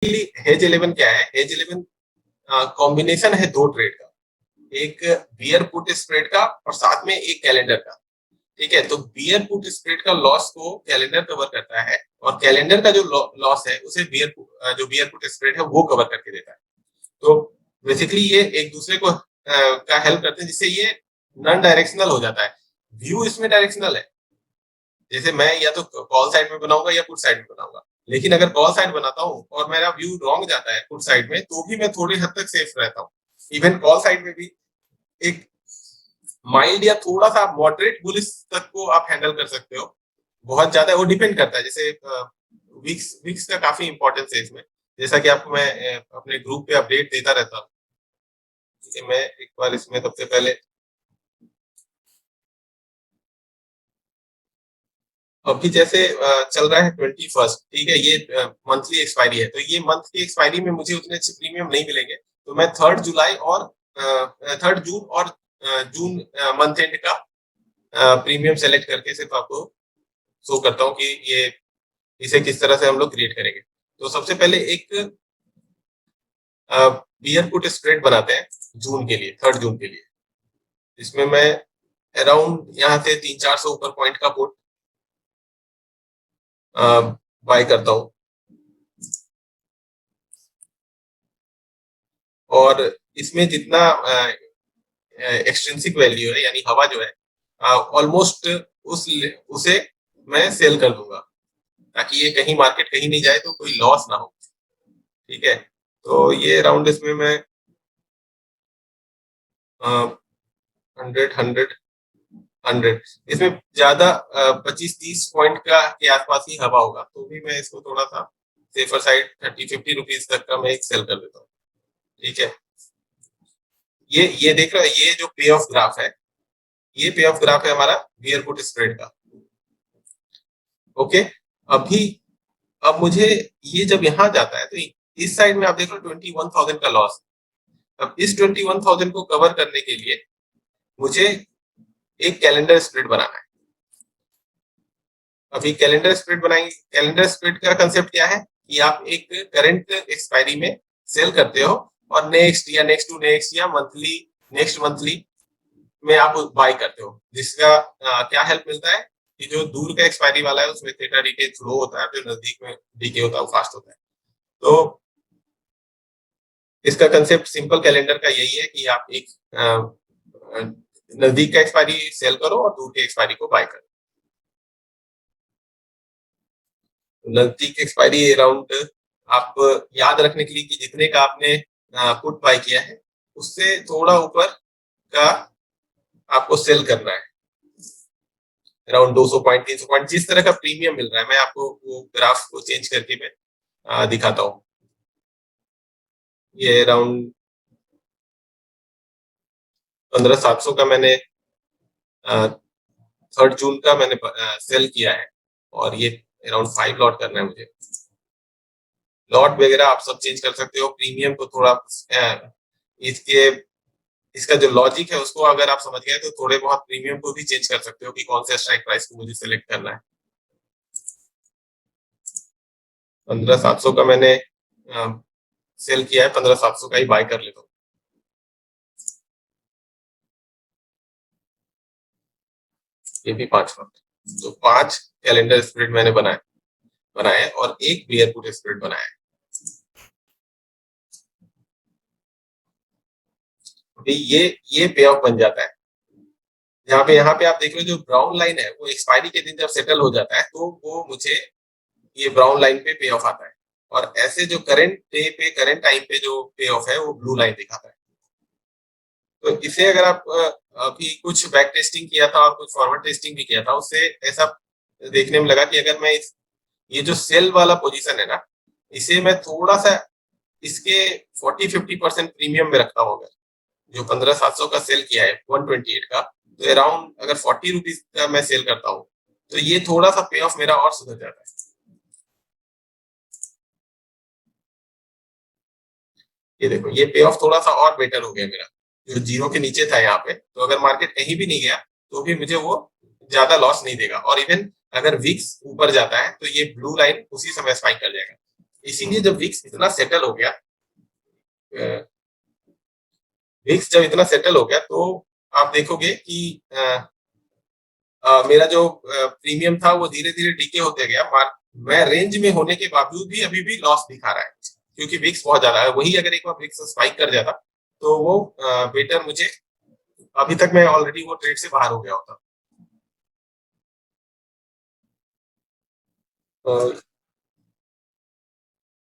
Hedge 11 क्या है? Hedge 11 combination है दो ट्रेड का, एक बियर पुट स्प्रेड का और साथ में एक कैलेंडर का। ठीक है, तो बियर पुट स्प्रेड का लॉस को कैलेंडर कवर करता है और कैलेंडर का जो लॉस है उसे जो बियर पुट स्प्रेड है वो कवर करके देता है। तो बेसिकली ये एक दूसरे को का हेल्प करते हैं, जिससे ये नॉन डायरेक्शनल हो जाता है। व्यू इसमें डायरेक्शनल है, जैसे मैं या तो कॉल साइड में बनाऊंगा या पुट साइड में बनाऊंगा, लेकिन अगर कॉल साइड बनाता हूँ और मेरा व्यू रॉन्ग जाता है पुट साइड में, तो भी मैं थोड़ी हद तक सेफ रहता हूँ। इवन कॉल साइड में भी एक माइल्ड या थोड़ा सा मॉडरेट बुलिश तक को आप हैंडल कर सकते हो। बहुत ज्यादा वो डिपेंड करता है, जैसे वीक्स वीक्स का काफी इंपॉर्टेंस है इसमें। जैसा कि आपको मैं अपने ग्रुप पे अपडेट देता रहता हूँ। मैं एक बार इसमें सबसे पहले, अभी जैसे चल रहा है 21st, ठीक है, ये मंथली एक्सपायरी है, तो ये मंथ की एक्सपायरी में मुझे उतने अच्छे प्रीमियम नहीं मिलेंगे, तो मैं 3 जुलाई और 3 जून और जून मंथ एंड का प्रीमियम सेलेक्ट करके सिर्फ आपको शो करता हूँ कि ये इसे किस तरह से हम लोग क्रिएट करेंगे। तो सबसे पहले एक बियर पुट स्प्रेड बनाते हैं जून के लिए, 3 जून के लिए। इसमें मैं अराउंड यहाँ से 300-400 ऊपर पॉइंट का पुट बाय करता हूँ, और इसमें जितना एक्सट्रिंसिक वैल्यू है यानी हवा जो है, ऑलमोस्ट उसे मैं सेल कर दूंगा, ताकि ये कहीं मार्केट कहीं नहीं जाए तो कोई लॉस ना हो। ठीक है, तो ये राउंड इसमें मैं 100 इसमें ज्यादा 25-30 पॉइंट का के आसपास ही हवा होगा, तो भी मैं इसको थोड़ा सा सेफर साइड 30-50 रुपीज तक का मैं एक सेल कर देता हूँ। ठीक है, ये देख रहा है, ये जो पे ऑफ ग्राफ है, ये पे ऑफ ग्राफ है हमारा बियर पुट स्प्रेड का। ओके, अभी अब मुझे ये जब यहाँ जाता है तो इस साइड में आप देख लो 21,000 का लॉस। अब इस 21,000 को कवर करने के लिए मुझे एक कैलेंडर स्प्रेड बनाना है। अभी कैलेंडर स्प्रेड बनाएंगे। कैलेंडर स्प्रेड का कंसेप्ट क्या है कि आप एक करंट एक्सपायरी में सेल करते हो और नेक्स्ट या नेक्स्ट टू नेक्स्ट या मंथली नेक्स्ट मंथली में आप बाय करते हो, जिसका क्या हेल्प मिलता है कि जो दूर का एक्सपायरी वाला है उसमें थीटा डीके स्लो होता है, जो नजदीक में डीके होता है वो फास्ट होता है। तो इसका कंसेप्ट सिंपल कैलेंडर का यही है कि आप एक नजदीक का एक्सपायरी सेल करो और दूर के एक्सपायरी को बाय करो। नजदीक एक्सपायरी अराउंड आप याद रखने के लिए कि जितने का आपने पुट बाय किया है उससे थोड़ा ऊपर का आपको सेल करना है, अराउंड 200 पॉइंट 300 पॉइंट, जिस तरह का प्रीमियम मिल रहा है। मैं आपको वो ग्राफ को चेंज करके मैं दिखाता हूँ। ये अराउंड 15,700 का मैंने 3 जून का मैंने सेल किया है, और ये अराउंड 5 लॉट करना है मुझे। लॉट वगैरह आप सब चेंज कर सकते हो, प्रीमियम को थोड़ा इसके इसका जो लॉजिक है उसको अगर आप समझ गए तो थोड़े बहुत प्रीमियम को भी चेंज कर सकते हो कि कौन सा स्ट्राइक प्राइस को मुझे सिलेक्ट करना है। 15,700 का मैंने सेल किया है, 15,700 का ही बाय कर लेता हूँ। ये भी 5 लॉट, तो 5 कैलेंडर स्प्रेड मैंने बनाए और एक बियर पुट स्प्रेड बनाया है। ये पे ऑफ बन जाता है। यहाँ पे आप देख लो, जो ब्राउन लाइन है वो एक्सपायरी के दिन जब सेटल हो जाता है तो वो मुझे ये ब्राउन लाइन पे ऑफ आता है, और ऐसे जो करंट डे पे करंट टाइम पे जो पे ऑफ है वो ब्लू लाइन दिखाता है। तो इसे अगर आप अभी कुछ बैक टेस्टिंग किया था और कुछ फॉरवर्ड टेस्टिंग भी किया था, उससे ऐसा देखने में लगा कि अगर मैं ये जो सेल वाला पोजीशन है ना, इसे मैं थोड़ा सा इसके 40-50% प्रीमियम में रखता हूँ। अगर जो 15,700 का सेल किया है 128 का, तो अराउंड अगर 40 रुपीज का मैं सेल करता हूँ तो ये थोड़ा सा पे ऑफ मेरा और सुधर जाता है। ये देखो, ये पे ऑफ थोड़ा सा और बेटर हो गया मेरा, जो जीरो के नीचे था यहाँ पे, तो अगर मार्केट कहीं भी नहीं गया तो भी मुझे वो ज्यादा लॉस नहीं देगा, और इवन अगर विक्स ऊपर जाता है तो ये ब्लू लाइन उसी समय स्पाइक कर जाएगा। इसीलिए जब विक्स इतना सेटल हो गया, विक्स जब इतना सेटल हो गया तो आप देखोगे कि मेरा जो प्रीमियम था वो धीरे धीरे डीके होते गया। मैं रेंज में होने के बावजूद भी अभी भी लॉस दिखा रहा है, क्योंकि विक्स बहुत ज्यादा है। वही अगर एक बार विक्स स्पाइक कर जाता तो वो बेटर मुझे, अभी तक मैं ऑलरेडी वो ट्रेड से बाहर हो गया होता। तो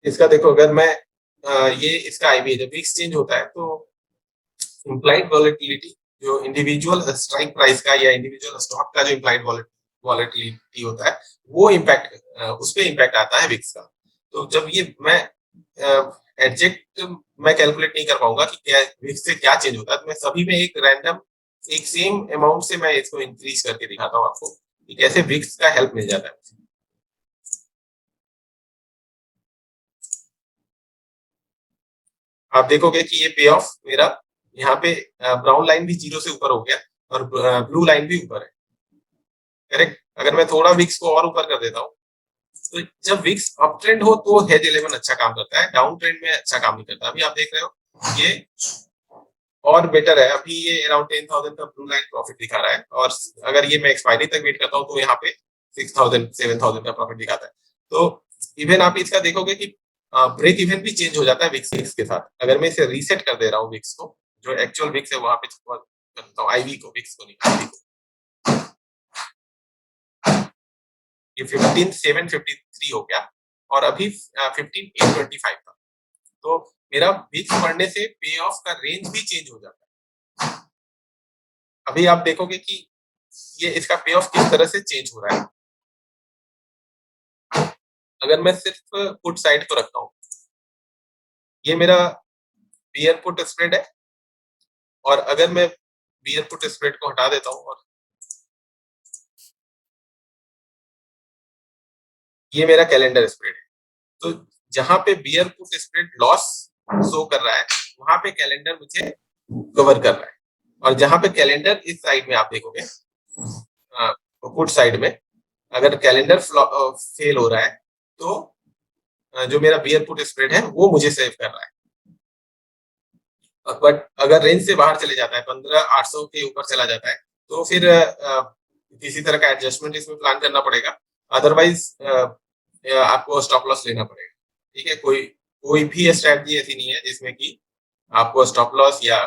इसका देखो, अगर मैं ये इसका आईवी जब विक्स चेंज होता है तो इम्प्लाइड वॉलेटिलिटी, जो इंडिविजुअल स्ट्राइक प्राइस का या इंडिविजुअल स्टॉक का जो इम्प्लाइड वॉलेटिलिटी होता है, वो इम्पैक्ट, उस पर इम्पैक्ट आता है विक्स का। तो जब ये मैं एग्जैक्ट मैं कैलकुलेट नहीं कर पाऊंगा कि क्या विक्स से क्या चेंज होता है, तो मैं सभी में एक रैंडम एक सेम अमाउंट से मैं इसको इंक्रीज करके दिखाता हूँ आपको कि कैसे विक्स का हेल्प मिल जाता है। आप देखोगे कि ये पे ऑफ मेरा यहाँ पे ब्राउन लाइन भी जीरो से ऊपर हो गया और ब्लू लाइन भी ऊपर है, करेक्ट। अगर मैं थोड़ा विक्स को और ऊपर कर देता हूँ, तो जब विक्स अप ट्रेंड हो तो हेज 11 अच्छा काम करता है, डाउन ट्रेंड में अच्छा काम नहीं करता। अभी आप देख रहे हो ये और बेटर है, अभी ये अराउंड 10,000 का ब्लू लाइन प्रॉफिट दिखा रहा है, और अगर ये मैं एक्सपायरी तक वेट करता हूँ तो यहाँ पे 6,000 7,000 का प्रॉफिट दिखाता है। तो इवन आप इसका देखोगे कि ब्रेक इवन भी चेंज हो जाता है विक्स के साथ। अगर मैं इसे रीसेट कर दे रहा हूँ विक्स को, जो एक्चुअल विक्स है वहां पे करता हूँ, आईवी को, विक्स को नहीं, आईवी को, ये 15,753 हो गया और अभी 15,825 था। तो मेरा विक्स बढ़ने से पे ऑफ का रेंज भी चेंज हो जाता है। अभी आप देखोगे कि ये इसका पे ऑफ किस तरह से चेंज हो रहा है। अगर मैं सिर्फ पुट साइड को रखता हूँ, ये मेरा बियर पुट स्प्रेड है, और अगर मैं बियर पुट स्प्रेड को हटा देता हूँ और ये मेरा कैलेंडर स्प्रेड है, तो जहां पे beer put spread loss show कर रहा है वहां पे कैलेंडर मुझे कवर कर रहा है। और जहां पे कैलेंडर इस साइड में आप देखोगे, पुट साइड में अगर कैलेंडर फेल हो रहा है तो जो मेरा बियर पुट स्प्रेड है वो मुझे सेव कर रहा है। बट अगर रेंज से बाहर चले जाता है, 15,800 के ऊपर चला जाता है, तो फिर किसी तरह का एडजस्टमेंट इसमें प्लान करना पड़ेगा। अदरवाइज आपको स्टॉप लॉस लेना पड़ेगा। ठीक है, कोई कोई भी स्ट्रैटेजी ऐसी नहीं है जिसमें कि आपको स्टॉप लॉस या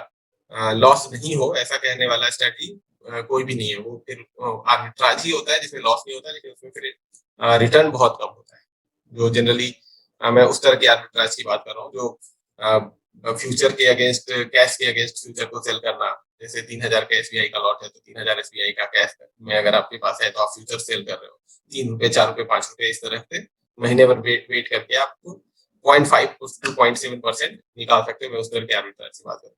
लॉस नहीं हो, ऐसा कहने वाला स्ट्रैटेजी कोई भी नहीं है। वो फिर आर्बिट्राज ही होता है जिसमें लॉस नहीं होता, लेकिन उसमें फिर रिटर्न बहुत कम होता है। जो जनरली मैं उस तरह के आर्बिट्राज की बात कर रहा हूँ जो फ्यूचर के अगेंस्ट, कैश के अगेंस्ट फ्यूचर को सेल करना। जैसे 3,000 का एसबीआई का लॉट है तो 3,000 एसबीआई का कैश में अगर आपके पास है तो आप फ्यूचर सेल कर रहे हो, 3 रुपए, 4 रुपए, 5 रुपए, इस तरह से महीने भर वेट करके आप 0.5 टू 0.7% निकाल सकते हो। मैं उस तरह के आर्बिट्राज की बात कर रहा हूँ।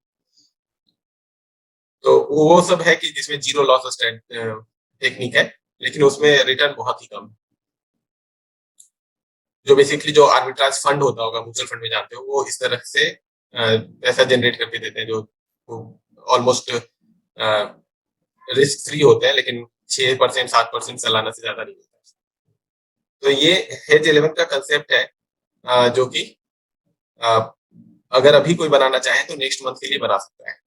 तो वो सब है कि जिसमें जीरो लॉस टेक्निक है, लेकिन उसमें रिटर्न बहुत ही कम है। जो बेसिकली जो आर्बिट्राज फंड होता होगा, म्यूचुअल फंड में जानते हो, वो इस तरह से पैसा जनरेट करके देते हैं, जो ऑलमोस्ट रिस्क फ्री होते हैं, लेकिन 6% 7% सालाना से ज्यादा नहीं होता। तो ये हेज 11 का कंसेप्ट है, जो कि अगर अभी कोई बनाना चाहे तो नेक्स्ट मंथ के लिए बना सकता है।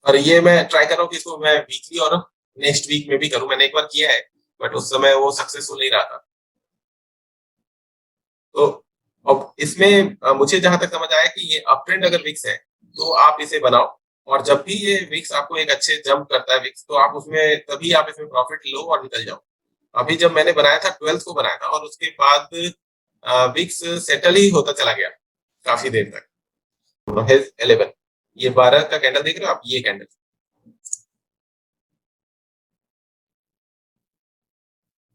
और ये मैं ट्राई कर रहा हूँ कि इसको मैं वीकली और नेक्स्ट वीक में भी करूँ। मैंने एक बार किया है बट उस समय वो सक्सेसफुल नहीं रहा था। तो अब इसमें मुझे जहां तक समझ आया कि ये अप ट्रेंड अगर विक्स है तो आप इसे बनाओ, और जब भी ये विक्स आपको एक अच्छे जंप करता है विक्स, तो आप उसमें तभी आप इसमें प्रॉफिट लो और निकल जाओ। अभी जब मैंने बनाया था 12 को बनाया था, और उसके बाद विक्स सेटल ही होता चला गया काफी देर तक। 11, ये 12 का कैंडल देख रहे हो आप, ये कैंडल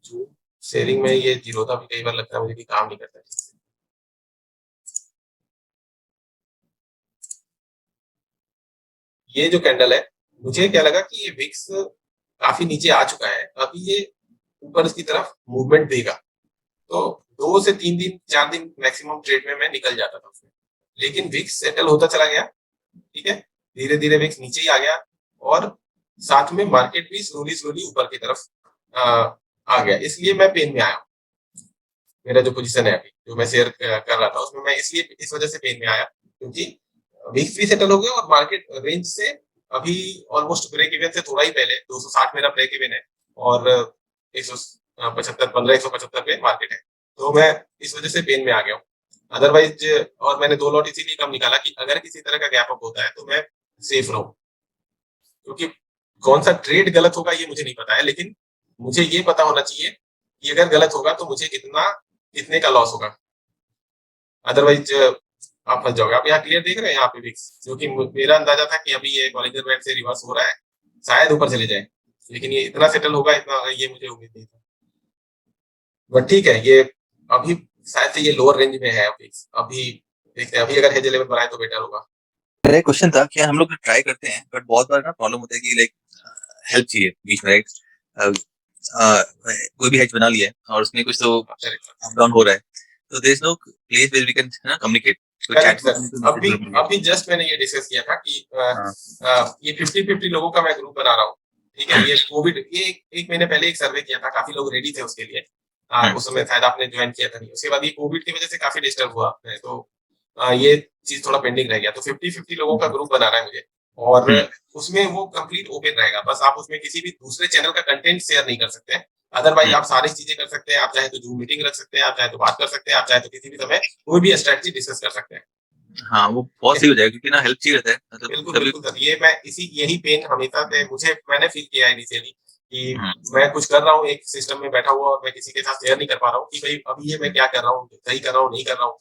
जो शेयरिंग में ये जीरो था, भी कई बार लगता है मुझे कि काम नहीं करता ठीक से। ये जो कैंडल है, मुझे क्या लगा कि ये विक्स काफी नीचे आ चुका है, अभी ये ऊपर की तरफ मूवमेंट देगा। तो 2 से 3 दिन 4 दिन मैक्सिमम ट्रेड में मैं निकल जाता था उसमें, लेकिन विक्स सेटल होता चला गया। ठीक है, धीरे धीरे विक्स नीचे ही आ गया, और साथ में मार्केट भी स्लोली स्लोली ऊपर की तरफ आ गया, इसलिए मैं पेन में आया। मेरा जो पोजीशन है अभी जो मैं शेयर कर रहा था उसमें मैं इसलिए इस वजह से पेन में आया क्योंकि विक्स भी सेटल हो गया और मार्केट रेंज से अभी ऑलमोस्ट ब्रेक इवन से थोड़ा ही पहले 260 मेरा ब्रेक इवन है और 175 15 175 पे मार्केट है। तो मैं इस वजह से पेन में आ गया हूँ। अदरवाइज और मैंने 2 लॉट इसीलिए कम निकाला कि अगर किसी तरह का गैप अप होता है तो मैं सेफ रहूं, क्योंकि कौन सा ट्रेड गलत होगा ये मुझे नहीं पता है, लेकिन मुझे ये पता होना चाहिए कि अगर गलत होगा तो मुझे कितने का लॉस होगा। अदरवाइज आप फंस जाओगे। आप यहाँ क्लियर देख रहे हैं यहाँ पे विक्स, जो कि मेरा अंदाजा था कि अभी ये बॉलिंजर बैंड से रिवर्स हो रहा है, शायद ऊपर चले जाए, लेकिन ये इतना सेटल होगा इतना ये मुझे उम्मीद नहीं था। बट ठीक है, ये अभी शायद से ये लोअर रेंज में है विक्स। अभी देखते हैं, अभी अगर हेज लेवल बनाए तो बेटर होगा। मेरा एक क्वेश्चन था कि हम लोग ट्राई करते हैं बट बहुत बार ना प्रॉब्लम होता है कि लाइक हेल्प चाहिए बीच में, राइट? कोई भी हेज बना लिया है और उसमें कुछ तो अप डाउन हो रहा है, तो there is no place where we can communicate. तो चैट अभी जस्ट मैंने ये डिस्कस किया था कि ये 50-50 लोगों का मैं ग्रुप बना रहा हूँ। ठीक है, ये कोविड ये एक महीने पहले एक सर्वे किया था, काफी लोग रेडी थे उसके लिए। उस समय शायद आपने ज्वाइन किया था नहीं, उसके बाद ये कोविड की वजह से काफी डिस्टर्ब हुआ है, तो ये चीज थोड़ा पेंडिंग रह गया। तो 50-50 लोगों का ग्रुप बनाना है मुझे, और उसमें वो कंप्लीट ओपन रहेगा। बस आप उसमें किसी भी दूसरे चैनल का कंटेंट शेयर नहीं कर सकते हैं, अदरवाइज आप सारी चीजें कर सकते हैं। आप चाहे तो जूम मीटिंग रख सकते हैं, आप चाहे तो बात कर सकते हैं, आप चाहे तो किसी भी समय कोई भी स्ट्रेटजी डिस्कस कर सकते हैं। हाँ, वो बहुत सही हो जाएगा क्योंकि ना हेल्प चाहिए रहता है, मतलब बिल्कुल बिल्कुल सर, ये मैं यही पेन हमेशा से मैंने फील किया है इनिशियली कि मैं कुछ कर रहा हूँ एक सिस्टम में बैठा हुआ और मैं किसी के साथ शेयर नहीं कर पा रहा हूँ कि भाई अभी ये मैं क्या कर रहा हूँ, सही कर रहा हूँ नहीं कर रहा हूँ।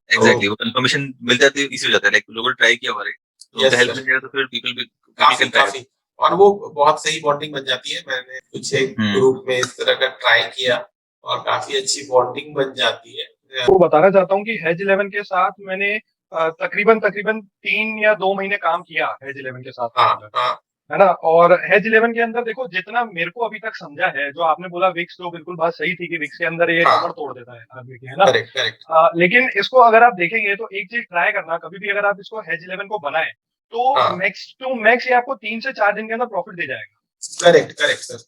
एग्जैक्टली, वो इन्फॉर्मेशन मिल जाती है, इजी हो जाता है, लाइक लोगों ने ट्राई किया हमारे तो हेल्प मिल जाएगा, तो फिर पीपल भी काफी और वो बहुत सही बॉन्डिंग बन जाती है। मैंने कुछ एक ग्रुप में इस तरह का ट्राई किया और काफी अच्छी बॉन्डिंग बन जाती है। वो बताना चाहता हूँ कि हेज 11 के साथ मैंने तकरीबन 3 या 2 महीने काम किया हेज 11 के साथ। है ना। और हेज 11 के अंदर देखो, जितना मेरे को अभी तक समझा है, जो आपने बोला विक्स, तो बिल्कुल बात सही थी कि विक्स के अंदर ये कमर तोड़ देता है आदमी की, है ना। करेक्ट। लेकिन इसको अगर आप देखेंगे तो एक चीज ट्राई करना, कभी भी अगर आप इसको हेज 11 को बनाए तो मैक्स टू मैक्स ये आपको 3 से 4 दिन के अंदर प्रॉफिट दे जाएगा। Correct sir.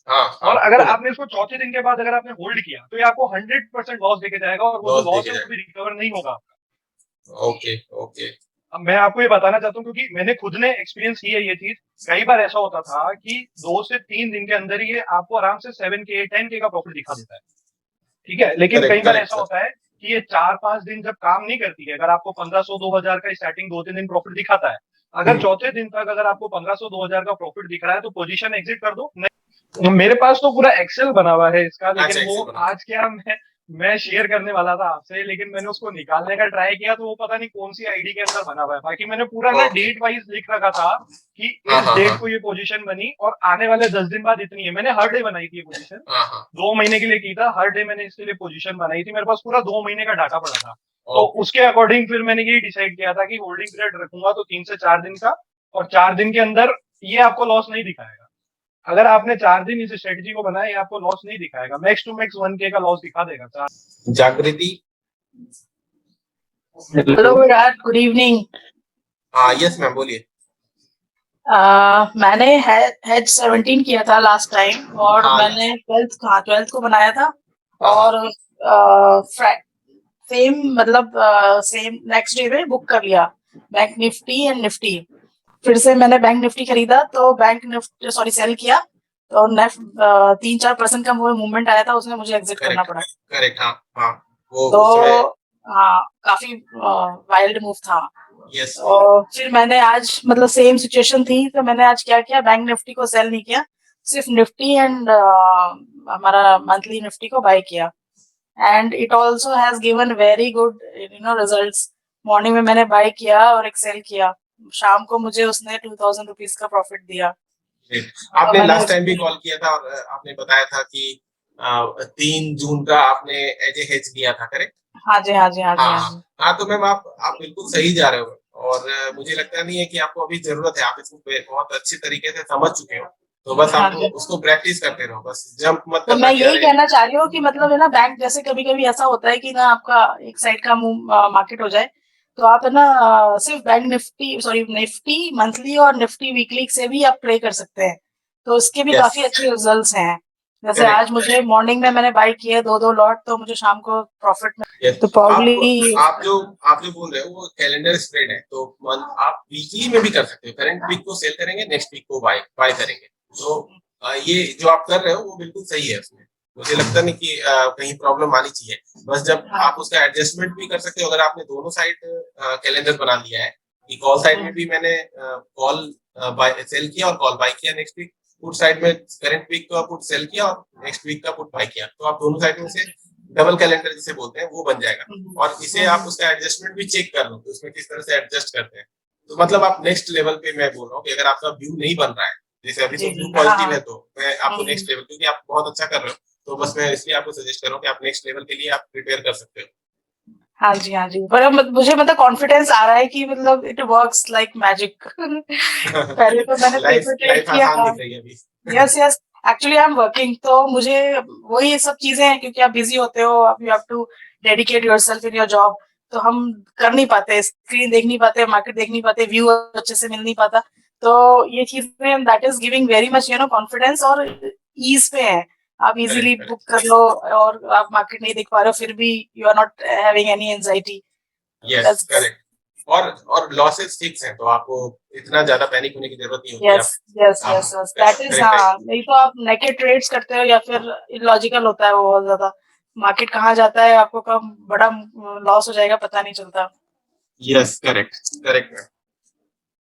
और अगर आपने इसको चौथे दिन के बाद अगर आपने होल्ड किया तो ये आपको 100% लॉस देके जाएगा, और वो जो लॉस है वो भी रिकवर नहीं होगा आपका। ओके। अब मैं आपको ये बताना चाहता हूँ क्योंकि मैंने खुद ने एक्सपीरियंस की है ये चीज। कई बार ऐसा होता था कि 2 से 3 दिन के अंदर ही ये आपको आराम से 7K 10K का प्रॉफिट दिखा देता है। ठीक है, लेकिन कई बार ऐसा होता है कि ये 4-5 दिन जब काम नहीं करती है, अगर आपको 1500-2000 का स्टार्टिंग 2-3 दिन प्रॉफिट दिखाता है, अगर चौथे दिन तक अगर आपको 1500-2000 का प्रॉफिट दिख रहा है तो पोजीशन एग्जिट कर दो। नहीं, मेरे पास तो पूरा एक्सेल बना हुआ है इसका, लेकिन वो आज क्या मैं शेयर करने वाला था आपसे, लेकिन मैंने उसको निकालने का ट्राई किया तो वो पता नहीं कौन सी आईडी के अंदर बना हुआ है। बाकी मैंने पूरा ना डेट वाइज लिख रखा था कि इस डेट को ये पोजीशन बनी और आने वाले 10 दिन बाद इतनी है। मैंने हर डे बनाई थी ये पोजीशन, 2 महीने के लिए की था, हर डे मैंने इसके लिए पोजीशन बनाई थी। मेरे पास पूरा 2 महीने का डाटा पड़ा था, तो उसके अकॉर्डिंग फिर मैंने ये डिसाइड किया था कि होल्डिंग पीरियड रखूंगा तो 3 से 4 दिन का, और 4 दिन के अंदर ये आपको लॉस नहीं दिखाएगा। अगर आपने 4 दिन इस स्ट्रेटजी को बनाया, ये आपको लॉस नहीं दिखाएगा, मैक्स टू मैक्स 1K का लॉस दिखा देगा। जागृति, hello Virat, good evening. Yes ma'am, बोलिए। मैंने हेज 17 किया था लास्ट टाइम, और मैंने 12th को बनाया था, और सेम मतलब सेम नेक्स्ट डे में बुक कर लिया बैंक निफ्टी एंड निफ्टी। फिर से मैंने बैंक निफ्टी खरीदा तो बैंक निफ्टी सेल किया, तो 3-4% का मूवमेंट आया था, उसमें मुझे एग्जिट करना पड़ा। करेक्ट। तो काफी वाइल्ड मूव था। और फिर मैंने आज मतलब सेम सिचुएशन थी, तो मैंने आज क्या किया, बैंक निफ्टी को सेल नहीं किया, सिर्फ निफ्टी एंड हमारा मंथली निफ्टी को बाय किया, and it also has given very good results. Morning में मैंने बाय किया और एक सेल किया, शाम को मुझे उसने 2000 रुपीज का प्रॉफिट दिया। आपने लास्ट टाइम भी कॉल किया था और आपने बताया था कि 3 जून का आपने एज ए हेज लिया था, करेक्ट? हाँ जी। तो मैम आप बिल्कुल सही जा रहे हो, और मुझे लगता नहीं है कि आपको अभी जरूरत है। आप इसको बहुत अच्छे तरीके से समझ चुके हो, तो बस आप उसको प्रैक्टिस करते रहो, बस जंप मत करना। तो मैं यही कहना चाह रही हूँ कि मतलब है ना, बैंक जैसे कभी ऐसा होता है कि ना आपका एक साइड का मार्केट हो जाए, तो आप है ना सिर्फ बैंक निफ्टी मंथली और निफ्टी वीकली से भी आप प्ले कर सकते हैं, तो इसके भी काफी अच्छे रिजल्ट्स हैं। जैसे Correct. आज मुझे मॉर्निंग में मैंने बाई किए 2 लॉट, तो मुझे शाम को प्रॉफिट में, Yes. तो प्रॉब्ली आप जो बोल रहे हो वो कैलेंडर स्प्रेड है, तो आप वीकली में भी कर सकते हो। करंट वीक को सेल करेंगे, नेक्स्ट वीक को बाय करेंगे। तो ये जो आप कर रहे हो वो बिल्कुल सही है। उसमें मुझे लगता नहीं कि कहीं प्रॉब्लम आनी चाहिए। बस जब आप उसका एडजस्टमेंट भी कर सकते हो, अगर आपने दोनों साइड कैलेंडर बना लिया है कि कॉल साइड में भी मैंने कॉल बाय सेल किया और कॉल बाय किया नेक्स्ट वीक, पुट साइड में करंट वीक का पुट सेल किया और नेक्स्ट वीक का पुट बाय किया, तो आप दोनों साइड में से डबल कैलेंडर जिसे बोलते हैं वो बन जाएगा। और इसे आप उसका एडजस्टमेंट भी चेक कर लो कि उसमें किस तरह से एडजस्ट करते हैं। तो मतलब आप नेक्स्ट लेवल पे, मैं बोल रहा हूँ कि अगर आपका व्यू नहीं बन रहा है, जैसे अभी तो व्यू पॉजिटिव है, तो मैं आपको नेक्स्ट लेवल, क्योंकि आप बहुत अच्छा कर रहे हो, तो बस मैं इसलिए आपको सजेस्ट कर रहा हूँ कि आप नेक्स्ट लेवल के लिए आप प्रिपेयर कर सकते हो। हाँ जी, हाँ जी, पर मुझे मतलब कॉन्फिडेंस आ रहा है कि मतलब इट वर्क्स लाइक मैजिक। पहले तो मैंने पेपर ट्रेड किया। आसान दिख रही है अभी। Yes yes, actually I am working, तो मुझे वही सब चीजें हैं, क्योंकि आप बिजी होते हो, आप you have to dedicate yourself in your job, तो हम कर नहीं पाते, स्क्रीन देख नहीं पाते, मार्केट देख नहीं पाते, व्यू अच्छे से मिल नहीं पाता। तो ये चीजें that is giving very much confidence और ईज पे है। आप इजीली Correct, बुक कर लो, और आप मार्केट नहीं देख पा रहे हो फिर भी you are not having any anxiety. Yes correct. और लॉसेस फिक्स हैं, तो आपको इतना ज्यादा पैनिक होने की जरूरत नहीं होती। Yes yes yes yes, that is, हाँ, नहीं तो आप नेकेड ट्रेड्स करते हो या फिर इलॉजिकल होता है वो बहुत ज्यादा। मार्केट कहाँ जाता है, आपको कब बड़ा लॉस हो जाएगा पता नहीं चलता। Yes correct correct.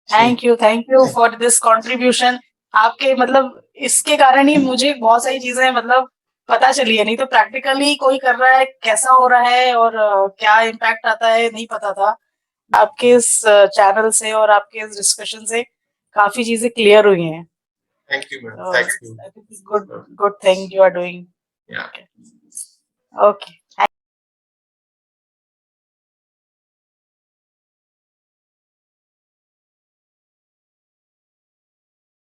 Thank you for this contribution. आपके मतलब इसके कारण ही मुझे बहुत सारी चीजें मतलब पता चली है, नहीं तो प्रैक्टिकली कोई कर रहा है कैसा हो रहा है और क्या इम्पैक्ट आता है नहीं पता था। आपके इस चैनल से और आपके इस डिस्कशन से काफी चीजें क्लियर हुई हैं। Thank you ma'am, thank you. Good good thing you are doing. Yeah okay.